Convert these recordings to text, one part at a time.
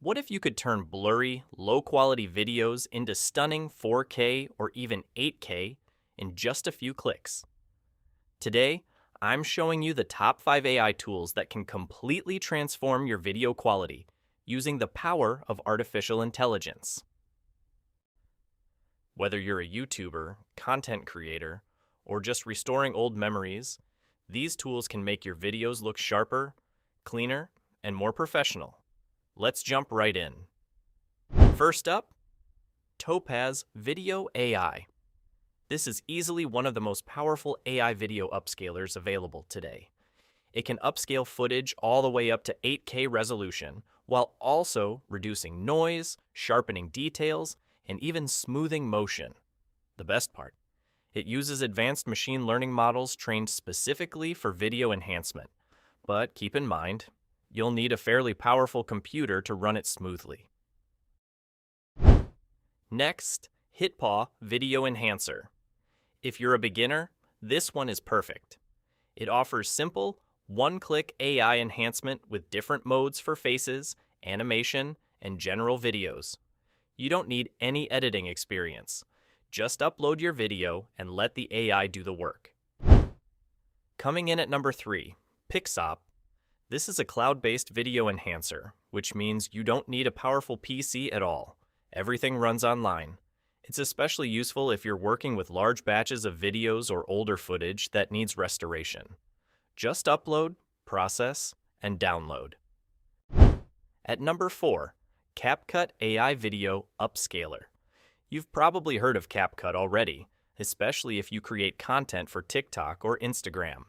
What if you could turn blurry, low-quality videos into stunning 4K or even 8K in just a few clicks? Today, I'm showing you the top 5 AI tools that can completely transform your video quality using the power of artificial intelligence. Whether you're a YouTuber, content creator, or just restoring old memories, these tools can make your videos look sharper, cleaner, and more professional. Let's jump right in. First up, Topaz Video AI. This is easily one of the most powerful AI video upscalers available today. It can upscale footage all the way up to 8K resolution, while also reducing noise, sharpening details, and even smoothing motion. The best part, it uses advanced machine learning models trained specifically for video enhancement. But keep in mind, you'll need a fairly powerful computer to run it smoothly. Next, HitPaw Video Enhancer. If you're a beginner, this one is perfect. It offers simple, one-click AI enhancement with different modes for faces, animation, and general videos. You don't need any editing experience. Just upload your video and let the AI do the work. Coming in at number 3, Pixop. This is a cloud-based video enhancer, which means you don't need a powerful PC at all. Everything runs online. It's especially useful if you're working with large batches of videos or older footage that needs restoration. Just upload, process, and download. At number 4, CapCut AI Video Upscaler. You've probably heard of CapCut already, especially if you create content for TikTok or Instagram.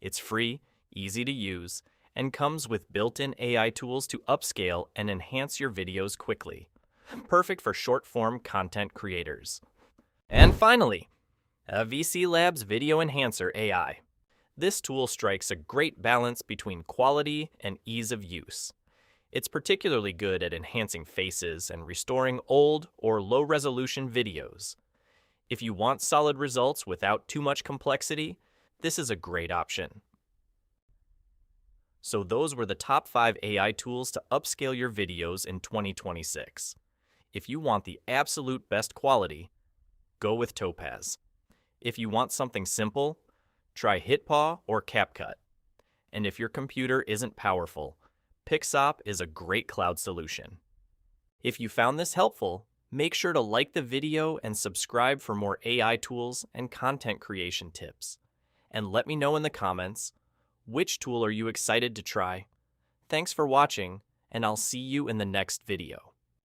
It's free, easy to use, and comes with built-in AI tools to upscale and enhance your videos quickly. Perfect for short-form content creators. And finally, AVCLabs Video Enhancer AI. This tool strikes a great balance between quality and ease of use. It's particularly good at enhancing faces and restoring old or low-resolution videos. If you want solid results without too much complexity, this is a great option. So those were the top 5 AI tools to upscale your videos in 2026. If you want the absolute best quality, go with Topaz. If you want something simple, try HitPaw or CapCut. And if your computer isn't powerful, Pixop is a great cloud solution. If you found this helpful, make sure to like the video and subscribe for more AI tools and content creation tips. And let me know in the comments, which tool are you excited to try? Thanks for watching, and I'll see you in the next video.